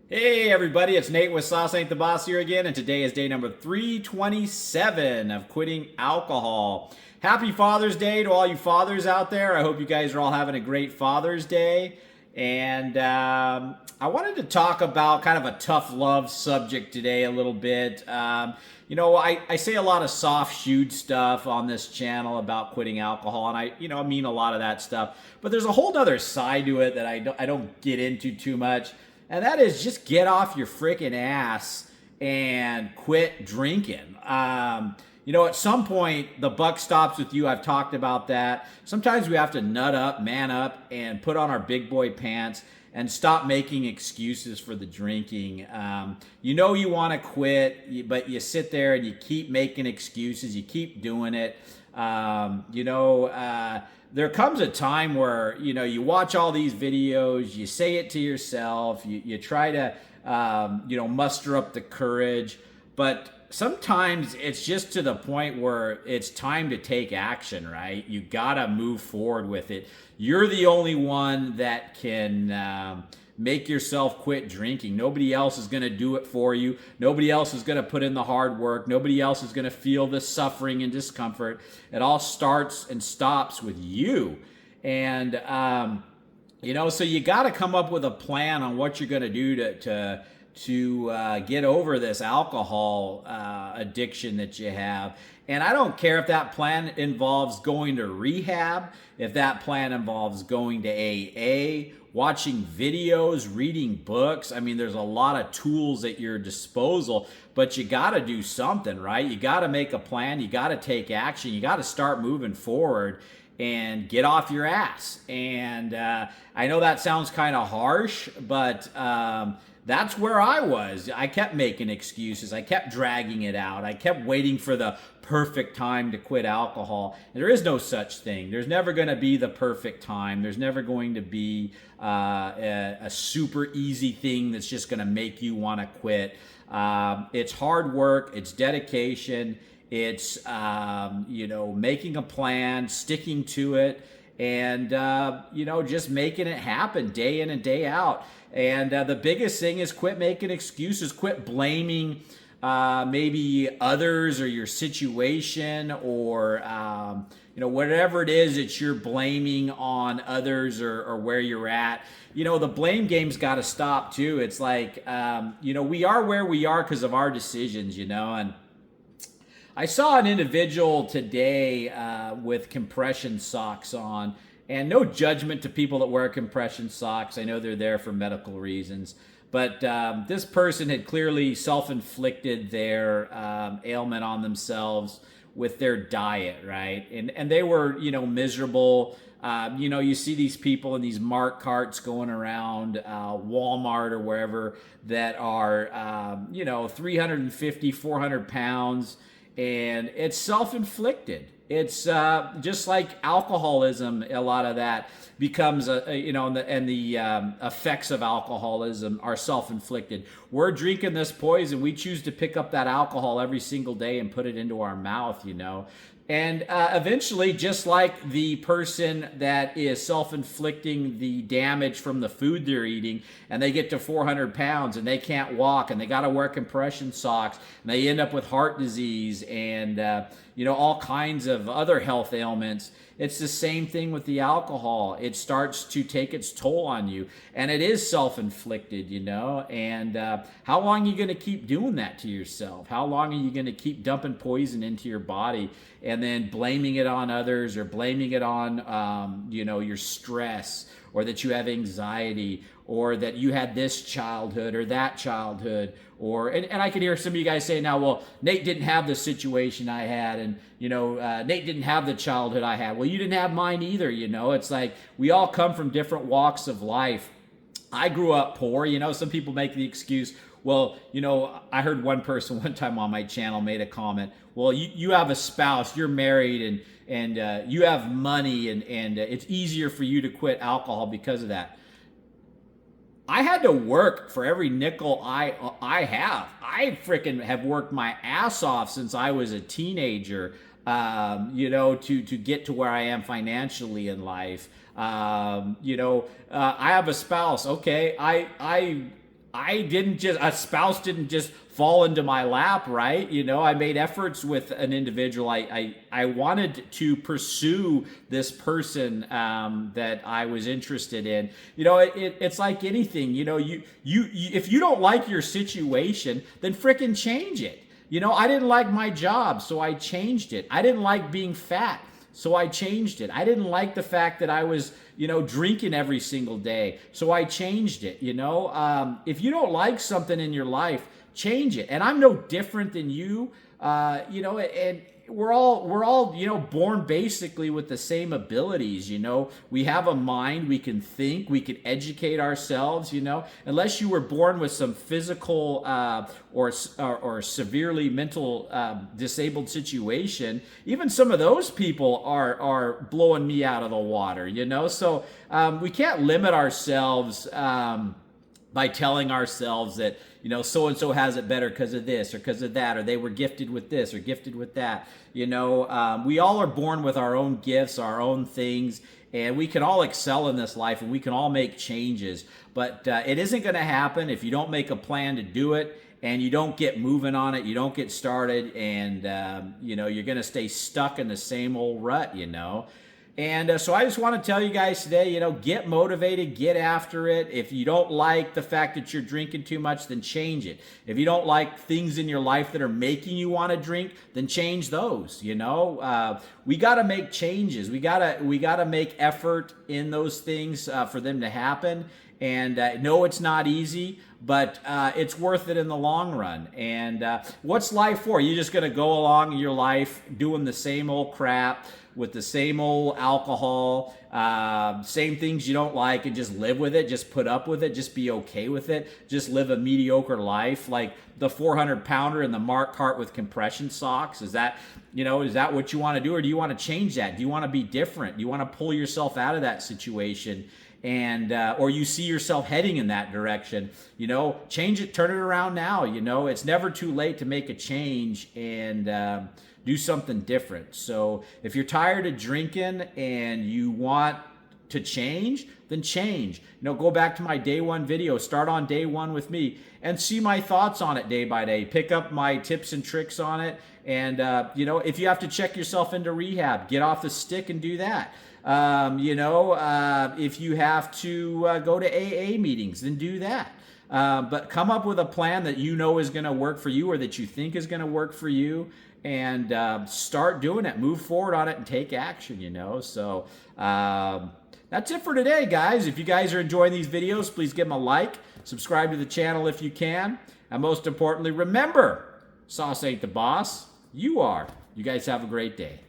Hey everybody, it's Nate with Sauce Ain't the Boss here again, and today is day number 327 of quitting alcohol. Happy Father's Day to all you fathers out there. I hope you guys are all having a great Father's Day. And I wanted to talk about kind of a tough love subject today a little bit. I say a lot of soft shoot stuff on this channel about quitting alcohol, and I mean a lot of that stuff. But there's a whole other side to it that I don't get into too much. And that is just get off your freaking ass and quit drinking. At some point, the buck stops with you. I've talked about that. Sometimes we have to nut up, man up, and put on our big boy pants and stop making excuses for the drinking. You want to quit, but you sit there and you keep making excuses. You keep doing it. There comes a time where you watch all these videos, you say it to yourself, you try to muster up the courage, but sometimes it's just to the point where it's time to take action, right? You gotta move forward with it. You're the only one that can make yourself quit drinking. Nobody else is going to do it for you. Nobody else is going to put in the hard work. Nobody else is going to feel the suffering and discomfort. It all starts and stops with you. And, so you got to come up with a plan on what you're going to do to get over this alcohol addiction that you have. And I don't care if that plan involves going to rehab, if that plan involves going to AA, watching videos, reading books. I mean, there's a lot of tools at your disposal, but you got to do something, right? You got to make a plan. You got to take action. You got to start moving forward and get off your ass. And I know that sounds kind of harsh, but that's where I was. I kept making excuses. I kept dragging it out. I kept waiting for the perfect time to quit alcohol. And there is no such thing. There's never going to be the perfect time. There's never going to be a super easy thing that's just going to make you want to quit. It's hard work. It's dedication. It's, making a plan, sticking to it, and, just making it happen day in and day out. And the biggest thing is quit making excuses, quit blaming maybe others or your situation or, whatever it is that you're blaming on others or where you're at. The blame game's got to stop too. It's like, we are where we are because of our decisions, and I saw an individual today with compression socks on, and no judgment to people that wear compression socks. I know they're there for medical reasons, but this person had clearly self-inflicted their ailment on themselves with their diet, right? And they were, miserable. You see these people in these Mart carts going around Walmart or wherever that are, 350, 400 pounds. And it's self-inflicted. It's just like alcoholism. A lot of that becomes, and the effects of alcoholism are self-inflicted. We're drinking this poison. We choose to pick up that alcohol every single day and put it into our mouth, And eventually, just like the person that is self-inflicting the damage from the food they're eating, and they get to 400 pounds and they can't walk and they got to wear compression socks and they end up with heart disease and, all kinds of other health ailments. It's the same thing with the alcohol. It starts to take its toll on you, and it is self-inflicted, and how long are you going to keep doing that to yourself? How long are you going to keep dumping poison into your body and then blaming it on others or blaming it on, your stress or that you have anxiety or that you had this childhood or that childhood and I can hear some of you guys say now, well, Nate didn't have the situation I had, and Nate didn't have the childhood I had. Well, you didn't have mine either. It's like we all come from different walks of life. I grew up poor. Some people make the excuse, well, I heard one person one time on my channel made a comment, well, you have a spouse, you're married, and you have money, and it's easier for you to quit alcohol because of that. I had to work for every nickel I have. I freaking have worked my ass off since I was a teenager, to get to where I am financially in life. I have a spouse. Okay, a spouse didn't just fall into my lap, right? You know, I made efforts with an individual. I wanted to pursue this person that I was interested in. You know, it's like anything. You know, you if you don't like your situation, then frickin' change it. You know, I didn't like my job, so I changed it. I didn't like being fat, so I changed it. I didn't like the fact that I was, you know, drinking every single day, so I changed it. You know, if you don't like something in your life, change it. And I'm no different than you. You know, and we're all, you know, born basically with the same abilities. You know, we have a mind, we can think, we can educate ourselves. You know, unless you were born with some physical or severely mental disabled situation, even some of those people are blowing me out of the water. You know, so we can't limit ourselves by telling ourselves that, you know, so-and-so has it better because of this or because of that, or they were gifted with this or gifted with that. You know, we all are born with our own gifts, our own things, and we can all excel in this life and we can all make changes. But it isn't going to happen if you don't make a plan to do it and you don't get moving on it, you don't get started, and, you know, you're going to stay stuck in the same old rut, you know. And so I just want to tell you guys today, you know, get motivated, get after it. If you don't like the fact that you're drinking too much, then change it. If you don't like things in your life that are making you want to drink, then change those. You know, we got to make changes. We gotta make effort in those things for them to happen. And no, it's not easy, but it's worth it in the long run. And what's life for? You're just going to go along in your life doing the same old crap with the same old alcohol, same things you don't like, and just live with it, just put up with it, just be okay with it, just live a mediocre life like the 400-pounder in the Mark cart with compression socks? Is that, you know, is that what you want to do, or do you want to change that? Do you want to be different? Do you want to pull yourself out of that situation? And or you see yourself heading in that direction, you know, change it, turn it around now. You know, it's never too late to make a change and do something different. So if you're tired of drinking and you want to change, then change. You know, go back to my day one video, start on day one with me and see my thoughts on it day by day. Pick up my tips and tricks on it. And, you know, if you have to check yourself into rehab, get off the stick and do that. You know, if you have to go to AA meetings, then do that. But come up with a plan that you know is going to work for you or that you think is going to work for you, and start doing it. Move forward on it and take action, you know. So that's it for today, guys. If you guys are enjoying these videos, please give them a like. Subscribe to the channel if you can. And most importantly, remember, sauce ain't the boss. You are. You guys have a great day.